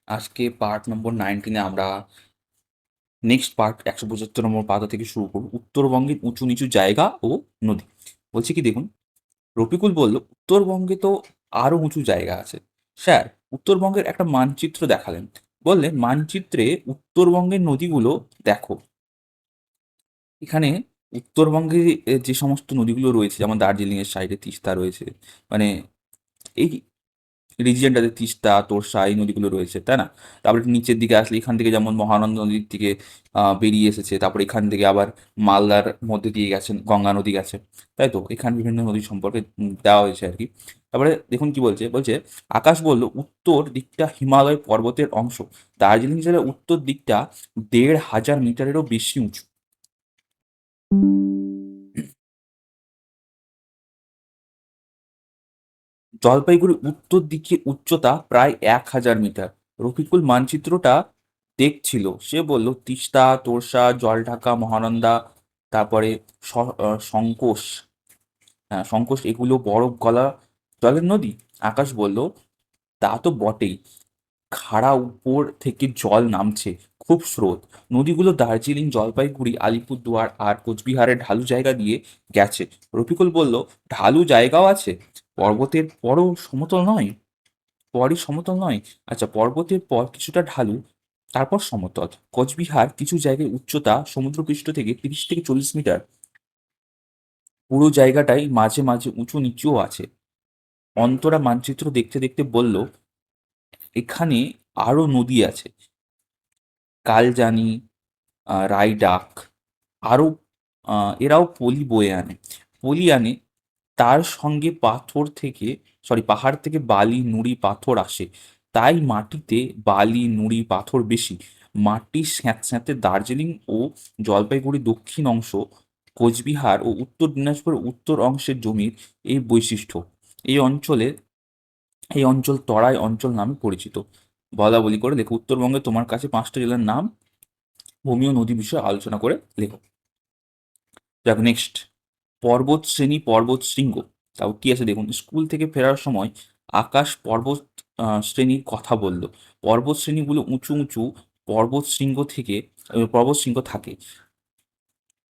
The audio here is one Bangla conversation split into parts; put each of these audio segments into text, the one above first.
আজকে পার্ট নম্বর 19 আমরা নেক্সট পার্ট 175 নম্বর পাতা থেকে শুরু করব। উত্তরবঙ্গের উঁচু নিচু জায়গা ও নদী। বলছি কি দেখুন, রফিকুল বলল উত্তরবঙ্গে তো আরো উঁচু জায়গা আছে। স্যার, উত্তরবঙ্গের একটা মানচিত্র দেখালেন। বললেন মানচিত্রে উত্তরবঙ্গের নদীগুলো দেখো। এখানে উত্তরবঙ্গে যে সমস্ত নদীগুলো রয়েছে, যেমন দার্জিলিং এর সাইডে তিস্তা রয়েছে, মানে এই রিজিয়নটাতে তিস্তা, তোর্ষা এই নদীগুলো রয়েছে, তাই না? তারপরে একটু নিচের দিকে আসলে এখান থেকে যেমন মহানন্দা নদীর থেকে বেরিয়ে এসেছে, তারপরে এখান থেকে আবার মালদার মধ্যে দিয়ে গেছেন, গঙ্গা নদী গেছে, তাই তো? এখানে বিভিন্ন নদী সম্পর্কে দেওয়া হয়েছে আর কি। তারপরে দেখুন কি বলছে, বলছে আকাশ বলল উত্তর দিকটা হিমালয় পর্বতের অংশ। দার্জিলিং জেলার উত্তর দিকটা 1,500 মিটারেরও বেশি উঁচু। জলপাইগুড়ির উত্তর দিকে উচ্চতা প্রায় 1,000 মিটার। রফিকুল মানচিত্রটা দেখছিল, সে বলল তিস্তা, তোর্ষা, জলঢাকা, মহানন্দা, তারপরে সংকোষ, হ্যাঁ সংকোষ, এগুলো বরফ গলা জলের নদী। আকাশ বলল তা তো বটেই, খাড়া উপর থেকে জল নামছে, খুব স্রোত। নদীগুলো দার্জিলিং, জলপাইগুড়ি, আলিপুরদুয়ার আর কোচবিহারের ঢালু জায়গা দিয়ে গেছে। রফিকুল বলল ঢালু জায়গাও আছে, পর্বতের পরও সমতল নয়? পরই সমতল নয়? আচ্ছা, পর্বতের পর কিছুটা ঢালু, তারপর সমতল। কোচবিহার কিছু জায়গায় উচ্চতা সমুদ্রপৃষ্ঠ থেকে 30 থেকে 40 মিটার। পুরো জায়গাটাই মাঝে মাঝে উঁচু নিচুও আছে। অন্তরা মানচিত্র দেখতে দেখতে বলল এখানে আরো নদী আছে, কালজানি, রায়ডাক, আরও এরাও পলি বয়ে আনে, পলি আনে। তার সঙ্গে পাথর থেকে, সরি, পাহাড় থেকে বালি, নুড়ি, পাথর আসে। তাই মাটিতে বালি, নুড়ি, পাথর বেশি। মাটি স্যাঁতস্যাঁতে। দার্জিলিং ও জলপাইগুড়ি দক্ষিণ অংশ, কোচবিহার ও উত্তর দিনাজপুরের উত্তর অংশের জমির এই বৈশিষ্ট্য। এই অঞ্চলের এই অঞ্চল তরাই অঞ্চল নামে পরিচিত। বলা বলি করে লেখো উত্তরবঙ্গে তোমার কাছে 5টা জেলার নাম, ভূমি ও নদী বিষয়ে আলোচনা করে লেখো। দেখো নেক্সট, পর্বত শ্রেণী, পর্বত শৃঙ্গ। তাও কি আছে দেখুন, স্কুল থেকে ফেরার সময় আকাশ পর্বত শ্রেণীর কথা বলল। পর্বত শ্রেণীগুলো উঁচু উঁচু, পর্বত শৃঙ্গ থেকে পর্বত শৃঙ্গ থাকে।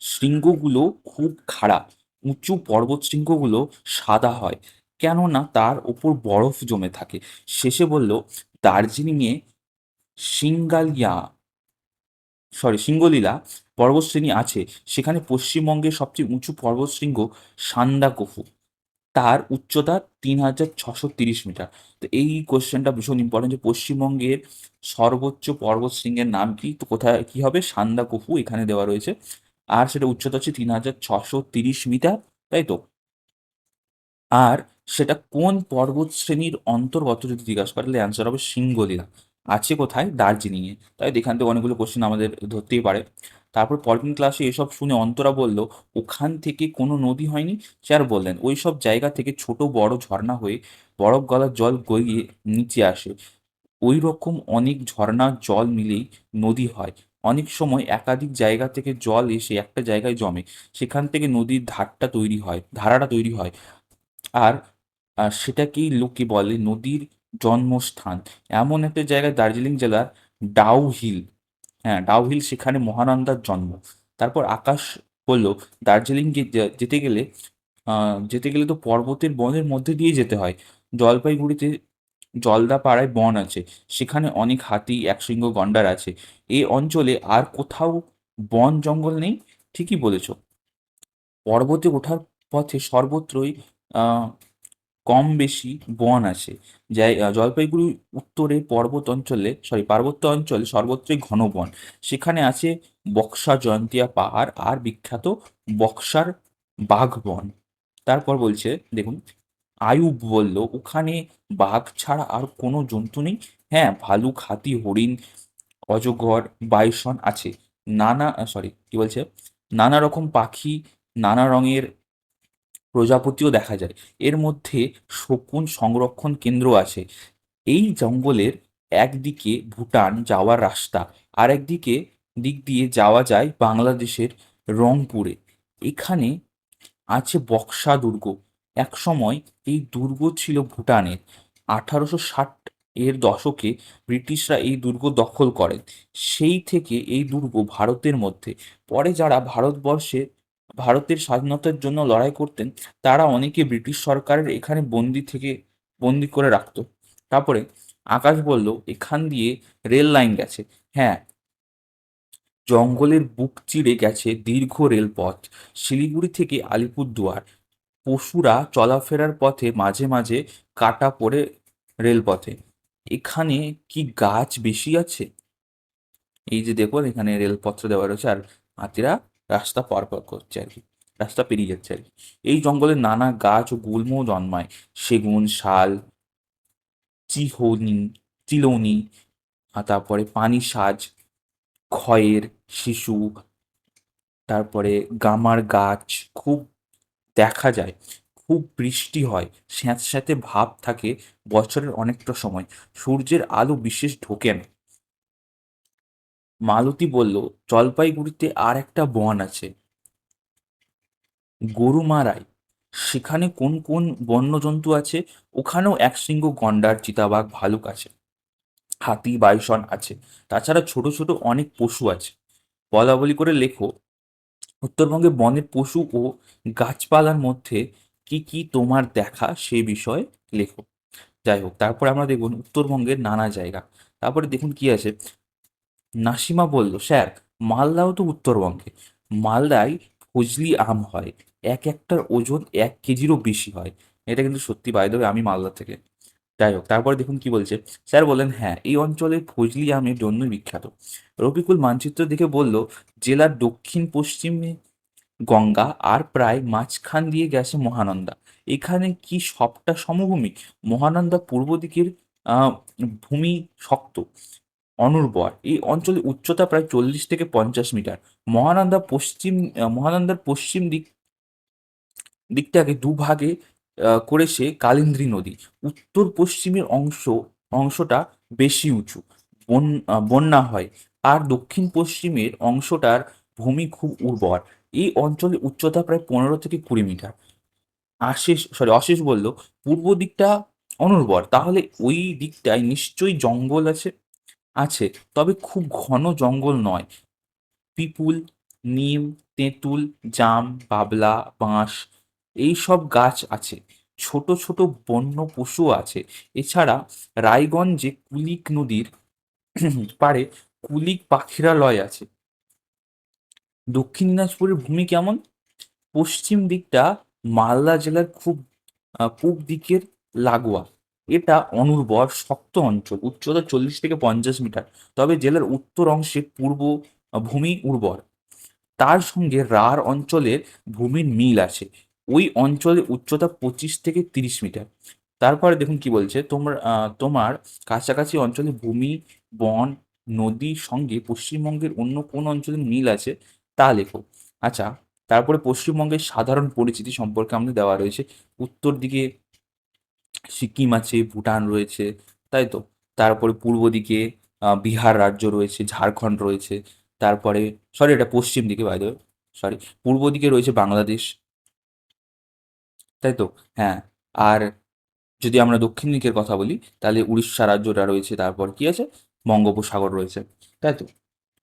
শৃঙ্গগুলো খুব খাড়া। উঁচু পর্বত শৃঙ্গগুলো সাদা হয়, কেননা তার ওপর বরফ জমে থাকে। শেষে বলল দার্জিলিংয়ে সিঙ্গালিয়া, সিঙ্গলীলা পর্বতশ্রেণী আছে। সেখানে পশ্চিমবঙ্গের সবচেয়ে উঁচু পর্বতশৃঙ্গ সান্দাকফু। তার উচ্চতা 3,630 মিটার। তো এই কোশ্চেনটা ভীষণ ইম্পর্টেন্ট, যে পশ্চিমবঙ্গের সর্বোচ্চ পর্বতশৃঙ্গের নাম কি? তো কোথায় কি হবে? সান্দাকফু এখানে দেওয়া রয়েছে। আর সেটা উচ্চতা হচ্ছে 3,630 মিটার, তাই তো? আর সেটা কোন পর্বত শ্রেণীর অন্তর্গত যদি জিজ্ঞাসা করে, তাহলে অ্যান্সার হবে সিঙ্গলীলা। আছে কোথায়? দার্জিলিংয়ে। তাই এখান থেকে অনেকগুলো কোশ্চেন আমাদের ধরতেই পারে। তারপর পরদিন ক্লাসে এসব শুনে অন্তরা বলল ওখান থেকে কোনো নদী হয়নি? স্যার বললেন ওই সব জায়গা থেকে ছোট বড় ঝর্ণা হয়ে বরফ গলার জল গড়িয়ে নিচে আসে। ওই রকম অনেক ঝর্ণার জল মিলেই নদী হয়। অনেক সময় একাধিক জায়গা থেকে জল এসে একটা জায়গায় জমে, সেখান থেকে নদীর ধারাটা তৈরি হয়। আর সেটাকেই লোকে বলে নদীর জন্মস্থান। এমন একটা জায়গায় দার্জিলিং জেলার ডাউ হিল, হ্যাঁ ডাউ হিল, সেখানে মহানন্দার জন্ম। তারপর আকাশ বলল দার্জিলিং যেতে গেলে তো পর্বতের বনের মধ্যে দিয়ে যেতে হয়। জলপাইগুড়িতে জলদাপাড়ায় বন আছে, সেখানে অনেক হাতি, একশৃঙ্গ গন্ডার আছে। এই অঞ্চলে আর কোথাও বন জঙ্গল নেই। ঠিকই বলেছ, পর্বতে ওঠার পথে সর্বত্রই আহ কম বেশি বন আছে। জলপাইগুড়ি উত্তরে পার্বত্য অঞ্চলে সর্বত্রই ঘন বন। সেখানে আছে বক্সা জয়ন্তিয়া পাহাড় আর বিখ্যাত বক্সার বাঘ বন। তারপর বলছে দেখুন, আয়ুব বলল ওখানে বাঘ ছাড়া আর কোনো জন্তু নেই? হ্যাঁ, ভালুক, হাতি, হরিণ, অজগর, বাইসন আছে। কি বলছে, নানা রকম পাখি, নানা রঙের প্রজাপতিও দেখা যায়। এর মধ্যে শকুন সংরক্ষণ কেন্দ্র আছে। এই জঙ্গলের একদিকে ভুটান যাওয়ার রাস্তা, আর একদিকে দিক দিয়ে যাওয়া যায় বাংলাদেশের রংপুরে। এখানে আছে বক্সা দুর্গ। একসময় এই দুর্গ ছিল ভুটানের। 1860 এর দশকে ব্রিটিশরা এই দুর্গ দখল করেন। সেই থেকে এই দুর্গ ভারতের মধ্যে। পরে যারা ভারতের স্বাধীনতার জন্য লড়াই করতেন, তারা অনেকে ব্রিটিশ সরকারের এখানে বন্দি করে রাখতো। তারপরে আকাশ বলল, এখান দিয়ে রেল লাইন গেছে। হ্যাঁ, জঙ্গলের বুক চিরে গেছে দীর্ঘ রেলপথ, শিলিগুড়ি থেকে আলিপুরদুয়ার। পশুরা চলাফেরার পথে মাঝে মাঝে কাটা পড়ে রেলপথে। এখানে কি গাছ বেশি আছে? এই যে দেখুন, এখানে রেলপত্র দেওয়া রয়েছে, আর হাতিরা রাস্তা পার করছে আর কি, রাস্তা পেরিয়ে যাচ্ছে আর কি। এই জঙ্গলে নানা গাছ ও গুল্মও জন্মায়। সেগুন, শাল, চিহনি চিলৌনি, আর তারপরে পানি সাজ, খয়ের শিশু, তারপরে গামার গাছ খুব দেখা যায়। খুব বৃষ্টি হয়, স্যাঁতস্যাঁতে ভাব থাকে বছরের অনেকটা সময়। সূর্যের আলো বিশেষ ঢোকে না। মালতী বলল, জলপাইগুড়িতে আর একটা বন আছে, গরুমারাই। সেখানে কোন কোন বন্যজন্তু আছে? ওখানেও একশৃঙ্গ গন্ডার, চিতাবাঘ, ভালুক আছে, হাতি, বাইসন আছে। তাছাড়া ছোট ছোট অনেক পশু আছে। বলা বলি করে লেখো, উত্তরবঙ্গে বনের পশু ও গাছপালার মধ্যে কি কি তোমার দেখা সে বিষয়ে লেখো। যাই হোক, তারপর আমরা দেখুন উত্তরবঙ্গের নানা জায়গা। তারপরে দেখুন কি আছে। নাসিমা বলল, স্যার, মালদাও তো উত্তরবঙ্গে। মালদায় ফজলি আম হয়, একটার ওজন 1 কেজিরও বেশি হয়। এটা কিন্তু সত্যি, বাই দ্য ওয়ে, আমি মালদা থেকে। যাই হোক, তারপরে দেখুন কি বলছে। স্যার বললেন, হ্যাঁ, এই অঞ্চলের ফজলি আমের জন্যই বিখ্যাত। রফিকুল মানচিত্র দেখে বলল, জেলার দক্ষিণ পশ্চিমে গঙ্গা, আর প্রায় মাঝখান দিয়ে গেছে মহানন্দা। এখানে কি সবটা সমভূমি? মহানন্দা পূর্ব দিকের আহ ভূমি শক্ত, অনুর্বর। এই অঞ্চলের উচ্চতা প্রায় 40 থেকে 50 মিটার। মহানন্দার পশ্চিম দিকটাকে দুভাগে করেছে কালিন্দী নদী। উত্তর পশ্চিমের অংশটা বেশি উঁচু, বন্যা হয়। আর দক্ষিণ পশ্চিমের অংশটার ভূমি খুব উর্বর। এই অঞ্চলের উচ্চতা প্রায় 15 থেকে 20 মিটার। অশেষ বলল, পূর্ব দিকটা অনুর্বর, তাহলে ওই দিকটায় নিশ্চয়ই জঙ্গল আছে, তবে খুব ঘন জঙ্গল নয়। পিপুল, নিম, তেঁতুল, জাম, বাবলা, বাঁশ, এই সব গাছ আছে। ছোট ছোট বন্য পশু আছে। এছাড়া রায়গঞ্জে কুলিক নদীর পাড়ে কুলিক পাখিরালয় আছে। দক্ষিণ দিনাজপুরের ভূমি কেমন? পশ্চিম দিকটা মালদা জেলার খুব পূব দিকের লাগোয়া। এটা অনুর্বর শক্ত অঞ্চল, উচ্চতা 40 থেকে 50 মিটার। তবে জেলার উত্তর অংশে পূর্ব ভূমি উর্বর। তার সঙ্গে রাঢ় অঞ্চলের ভূমির মিল আছে। ওই অঞ্চলের উচ্চতা 25 থেকে 30 মিটার। তারপরে দেখুন কি বলছে, তোমার কাছাকাছি অঞ্চলে ভূমি, বন, নদীর সঙ্গে পশ্চিমবঙ্গের অন্য কোন অঞ্চলের মিল আছে তা লেখো। আচ্ছা, তারপরে পশ্চিমবঙ্গের সাধারণ পরিচিতি সম্পর্কে আমাদের দেওয়া রয়েছে। উত্তর দিকে সিকিম আছে, ভুটান রয়েছে, তাই তো। তারপরে পূর্ব দিকে বিহার রাজ্য রয়েছে, ঝাড়খণ্ড রয়েছে। তারপরে, সরি, এটা পশ্চিম দিকে, বাই দ্য ওয়ে, সরি, পূর্ব দিকে রয়েছে বাংলাদেশ, তাই তো। হ্যাঁ, আর যদি আমরা দক্ষিণ দিকের কথা বলি, তাহলে উড়িষ্যা রাজ্যটা রয়েছে, তারপর কি আছে, বঙ্গোপসাগর রয়েছে, তাই তো।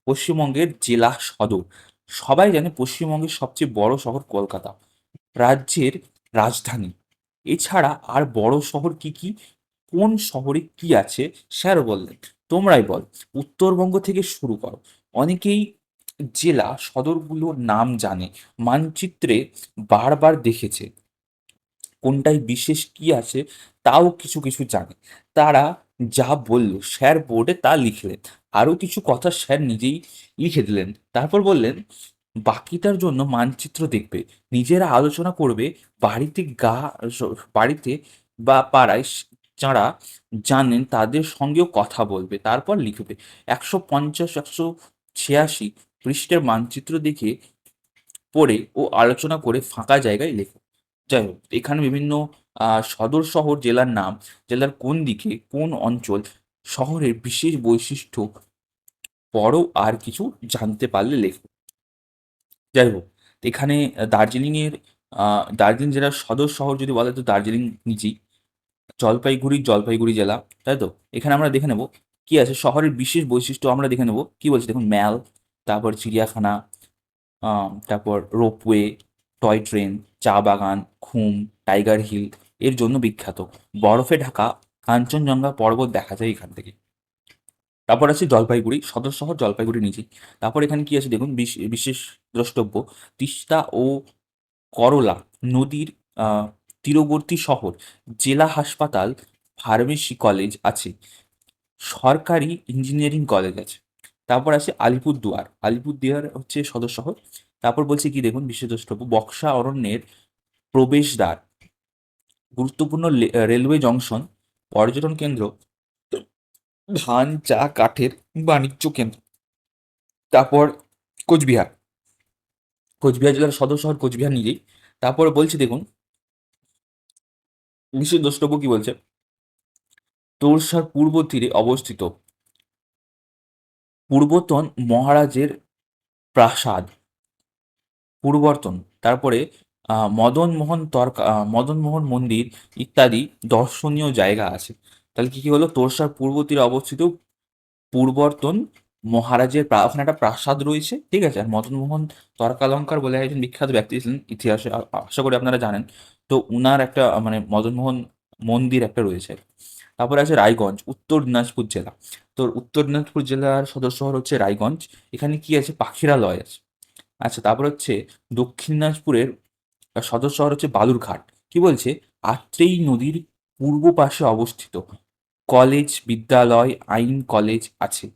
পশ্চিমবঙ্গের জেলা সদর, সবাই জানে পশ্চিমবঙ্গের সবচেয়ে বড় শহর কলকাতা, রাজ্যের রাজধানী। এছাড়া আর বড় শহর কি কি? কোন শহরে কি আছে? স্যার বললেন, তোমরাই বল, উত্তরবঙ্গ থেকে শুরু করো। অনেকেই জেলা সদরগুলোর নাম জানে, মানচিত্রে বারবার দেখেছে, কোনটায় বিশেষ কি আছে তাও কিছু কিছু জানে। তারা যা বলল স্যার বোর্ডে তা লিখলেন, আরও কিছু কথা স্যার নিজেই লিখে দিলেন। তারপর বললেন, বাকিটার জন্য মানচিত্র দেখবে, নিজেরা আলোচনা করবে, বাড়িতে বাড়িতে বা পাড়ায় যারা জানেন তাদের সঙ্গেও কথা বলবে, তারপর লিখবে। 150 186 পৃষ্ঠার মানচিত্র দেখে পড়ে ও আলোচনা করে ফাঁকা জায়গায় লেখো। যাই হোক, এখানে বিভিন্ন সদর শহর, জেলার নাম, জেলার কোন দিকে, কোন অঞ্চল, শহরের বিশেষ বৈশিষ্ট্য পড়ো, আর কিছু জানতে পারলে লেখো। যাই হোক, এখানে দার্জিলিং জেলার সদর শহর যদি বলে তো দার্জিলিং নিজেই। জলপাইগুড়ি জেলা, তাই তো? এখানে আমরা দেখে নেব কি আছে শহরের বিশেষ বৈশিষ্ট্য, আমরা দেখে নেব কি বলছে দেখুন, ম্যাল, তারপর চিড়িয়াখানা, তারপর রোপওয়ে, টয় ট্রেন, চা বাগান, ঘুম, টাইগার হিল এর জন্য বিখ্যাত। বরফে ঢাকা কাঞ্চনজঙ্ঘা পর্বত দেখা যায় এখান থেকে। তারপর আছে জলপাইগুড়ি, সদর শহর জলপাইগুড়ি নিচেই। তারপর এখানে কি আছে দেখুন, বিশেষ দ্রষ্টব্য, তিস্তা ও করলা নদীর আহ, তীরবর্তী শহর, জেলা হাসপাতাল, ফার্মেসি কলেজ আছে, সরকারি ইঞ্জিনিয়ারিং কলেজ আছে। তারপর আছে আলিপুরদুয়ার, আলিপুরদুয়ার হচ্ছে সদর শহর। তারপর বলছে কি দেখুন, বিশেষ দ্রষ্টব্য, বক্সা অরণ্যের প্রবেশদ্বার, গুরুত্বপূর্ণ রেলওয়ে জংশন, পর্যটন কেন্দ্র, ধান চা কাঠের বাণিজ্য কেন্দ্র। তারপর কোচবিহার, কোচবিহার জেলার সদর শহর কোচবিহার নিজেই। তারপরে বলছে দেখুন, বিশেষ দ্রষ্টব্য কি বলছে, তোরসার পূর্ব তীরে অবস্থিত পূর্বতন মহারাজের প্রাসাদ, পূর্বর্তন। তারপরে মদন মোহন মন্দির ইত্যাদি দর্শনীয় জায়গা আছে। তাহলে কি কি হলো, তোরসার পূর্ব তীরে অবস্থিত পূর্বর্তন মহারাজের ওখানে একটা প্রাসাদ রয়েছে, ঠিক আছে। আর মদন মোহন তর্কালঙ্কার বলে একজন বিখ্যাত ব্যক্তি ছিলেন ইতিহাসে, আশা করি আপনারা জানেন। তো উনার একটা মানে মদন মোহন মন্দির একটা রয়েছে। তারপরে আছে রায়গঞ্জ, উত্তর দিনাজপুর জেলা। তো উত্তর দিনাজপুর জেলার সদর শহর হচ্ছে রায়গঞ্জ। এখানে কি আছে, পাখিরালয় আছে। আচ্ছা, তারপর হচ্ছে দক্ষিণ দিনাজপুরের সদর শহর হচ্ছে বালুরঘাট। কি বলছে, আত্রেই নদীর পূর্ব পাশে অবস্থিত, কলেজ, বিদ্যালয়, আইন কলেজ আছে,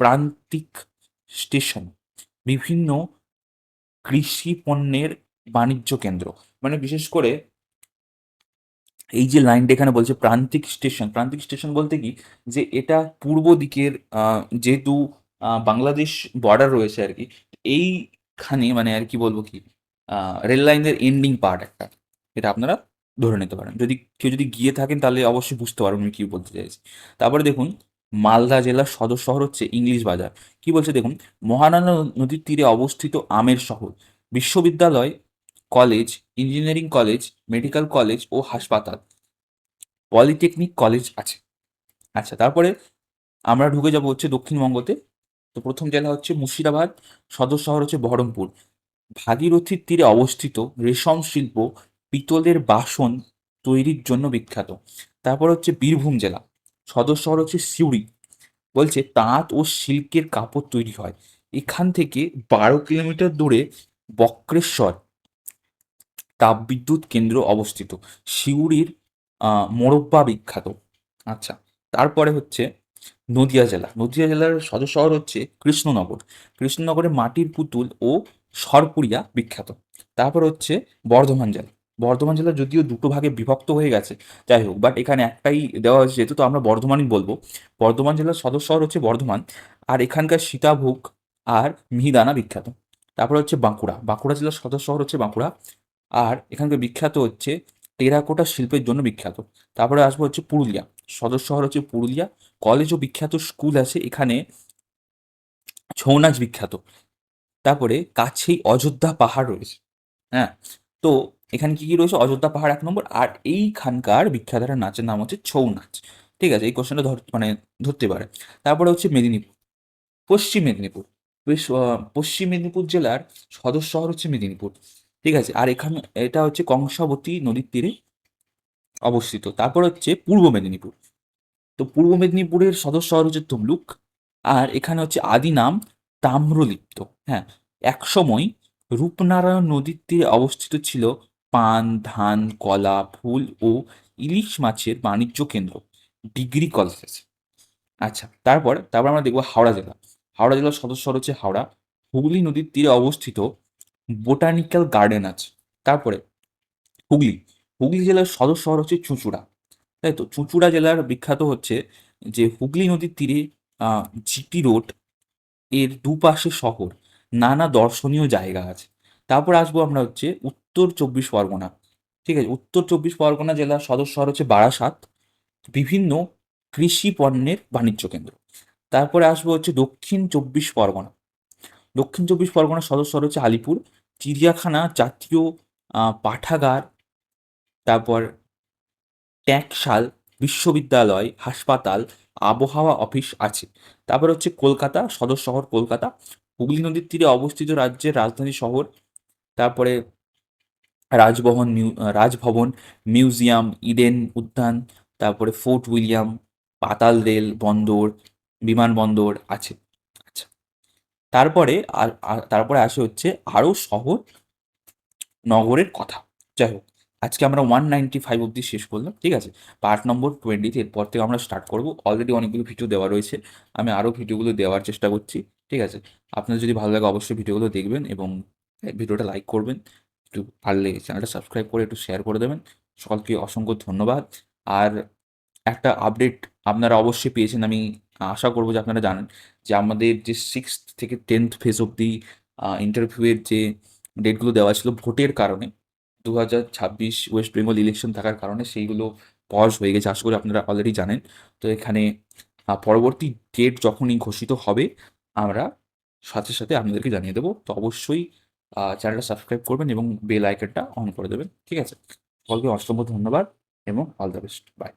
প্রান্তিক স্টেশন, বিভিন্ন কৃষি পণ্যের বাণিজ্য কেন্দ্র। মানে বিশেষ করে এই যে লাইনটা এখানে বলছে প্রান্তিক স্টেশন, প্রান্তিক স্টেশন বলতে কি, যে এটা পূর্ব দিকের যেহেতু বাংলাদেশ বর্ডার রয়েছে আর কি, এইখানে মানে আর কি বলবো কি, রেল লাইনের এন্ডিং পার্ট একটা, এটা আপনারা ধরে নিতে পারেন। যদি কেউ যদি গিয়ে থাকেন তাহলে অবশ্যই বুঝতে পারবেন আমি কি বলতে চাইছি। তারপরে দেখুন, মালদা জেলার সদর শহর হচ্ছে ইংলিশ বাজার। কি বলছে দেখুন, মহানন্দা নদীর তীরে অবস্থিত আমের শহর, বিশ্ববিদ্যালয়, college, engineering college, medical college ও হাসপাতাল, পলিটেকনিক কলেজ আছে। আচ্ছা, তারপরে আমরা ঢুকে যাব হচ্ছে দক্ষিণবঙ্গতে। তো প্রথম জেলা হচ্ছে মুর্শিদাবাদ, সদর শহর হচ্ছে বহরমপুর, ভাগীরথীর তীরে অবস্থিত, রেশম শিল্প, পিতলের বাসন তৈরির জন্য বিখ্যাত। তারপর হচ্ছে বীরভূম জেলা, সদর শহর হচ্ছে সিউড়ি, বলছে তাঁত ও সিল্কের কাপড় তৈরি হয়। এখান থেকে 12 কিলোমিটার দূরে বক্রেশ্বর তাপবিদ্যুৎ কেন্দ্র অবস্থিত, সিউড়ির মোরব্বা বিখ্যাত। আচ্ছা, তারপরে হচ্ছে নদিয়া জেলা, নদিয়া জেলার সদর শহর হচ্ছে কৃষ্ণনগর, কৃষ্ণনগরে মাটির পুতুল ও সরপুরিয়া বিখ্যাত। তারপর হচ্ছে বর্ধমান জেলা, বর্ধমান জেলা যদিও দুটো ভাগে বিভক্ত হয়ে গেছে, যাই হোক, বাট এখানে একটাই দেওয়া হয়েছে যেহেতু, তো আমরা বর্ধমানই বলবো। বর্ধমান জেলার সদর শহর হচ্ছে বর্ধমান, আর এখানকার সীতাভোগ আর মিহিদানা বিখ্যাত। তারপর হচ্ছে বাঁকুড়া, বাঁকুড়া জেলার সদর শহর হচ্ছে বাঁকুড়া, আর এখানকার বিখ্যাত হচ্ছে টেরাকোটা শিল্পের জন্য বিখ্যাত। তারপরে আসবো হচ্ছে পুরুলিয়া, সদর শহর হচ্ছে পুরুলিয়া, কলেজ ও বিখ্যাত স্কুল আছে এখানে, ছৌ নাচ বিখ্যাত। তারপরে কাছেই অযোধ্যা পাহাড় রয়েছে। হ্যাঁ, তো এখানে কি কি রয়েছে, অযোধ্যা পাহাড় 1 নম্বর, আর এইখানকার বিখ্যাত একটা নাচের নাম হচ্ছে ছৌ নাচ। ঠিক আছে, এই কোশ্চেনটা মানে ধরতে পারে। তারপরে হচ্ছে মেদিনীপুর, পশ্চিম মেদিনীপুর, পশ্চিম মেদিনীপুর জেলার সদর শহর হচ্ছে মেদিনীপুর। ঠিক আছে, আর এখানে এটা হচ্ছে কংসাবতী নদীর তীরে অবস্থিত। তারপর হচ্ছে পূর্ব মেদিনীপুর, তো পূর্ব মেদিনীপুরের সদর শহর হচ্ছে তমলুক, আর এখানে হচ্ছে আদি নাম তাম্রলিপ্ত। হ্যাঁ, একসময় রূপনারায়ণ নদীর তীরে অবস্থিত ছিল পান, ধান, কলা, ফুল ও ইলিশ মাছের বাণিজ্য কেন্দ্র, ডিগ্রি কলেজ আছে। আচ্ছা, তারপর আমরা দেখবো হাওড়া জেলা, হাওড়া জেলার সদর শহর হচ্ছে হাওড়া, হুগলি নদীর তীরে অবস্থিত বোটানিক্যাল গার্ডেন আছে। তারপরে হুগলি, হুগলি জেলার সদর শহর হচ্ছে চুঁচুড়া, তাই তো। চুঁচুড়া জেলার বিখ্যাত হচ্ছে যে হুগলি নদীর তীরে জিটি রোড এর দুপাশে শহর, নানা দর্শনীয় জায়গা আছে। তারপর আসবো আমরা হচ্ছে উত্তর চব্বিশ পরগনা। ঠিক আছে, উত্তর চব্বিশ পরগনা জেলার সদর শহর হচ্ছে বারাসাত, বিভিন্ন কৃষি পণ্যের বাণিজ্য কেন্দ্র। তারপরে আসবো হচ্ছে দক্ষিণ চব্বিশ পরগনা, দক্ষিণ চব্বিশ পরগনার সদর শহর হচ্ছে আলিপুর, চিড়িয়াখানা, জাতীয় পাঠাগার, তারপর ট্যাঁকশাল, বিশ্ববিদ্যালয়, হাসপাতাল, আবহাওয়া অফিস আছে। তারপরে হচ্ছে কলকাতা, সদর শহর কলকাতা, হুগলি নদীর তীরে অবস্থিত রাজ্যের রাজধানী শহর। তারপরে রাজভবন, মিউজিয়াম, ইডেন উদ্যান, তারপরে ফোর্ট উইলিয়াম, পাতাল রেল, বন্দর, বিমানবন্দর আছে। আচ্ছা, তারপরে তারপরে আসে হচ্ছে আরও শহর নগরের কথা। যাই হোক, আজকে আমরা 195 অব্দি শেষ করলাম, ঠিক আছে? পার্ট নম্বর 20 এরপর থেকে আমরা স্টার্ট করবো। অলরেডি অনেকগুলো ভিডিও দেওয়া রয়েছে, আমি আরও ভিডিওগুলো দেওয়ার চেষ্টা করছি, ঠিক আছে? আপনাদের যদি ভালো লাগে অবশ্যই ভিডিওগুলো দেখবেন এবং ভিডিওটা লাইক করবেন, একটু পারলে চ্যানেলটা সাবস্ক্রাইব করে একটু শেয়ার করে দেবেন। সকলকে অসংখ্য ধন্যবাদ। আর একটা আপডেট আপনারা অবশ্যই পেয়েছেন, আমি আশা করবো যে আপনারা জানেন যে আমাদের যে 6th থেকে 10th ফেজ অব্দি ইন্টারভিউয়ের যে ডেটগুলো দেওয়া ছিল ভোটের কারণে, 2026 ওয়েস্ট বেঙ্গল ইলেকশন থাকার কারণে সেইগুলো পজ হয়ে গেছে। আশা করি আপনারা অলরেডি জানেন। তো এখানে পরবর্তী ডেট যখনই ঘোষিত হবে আমরা সাথে সাথে আপনাদেরকে জানিয়ে দেবো। তো অবশ্যই চ্যানেলটা সাবস্ক্রাইব করবেন এবং বেল আইকনটা অন করে দেবেন, ঠিক আছে? সকলকে অসংখ্য ধন্যবাদ এবং অল দ্য বেস্ট। বাই।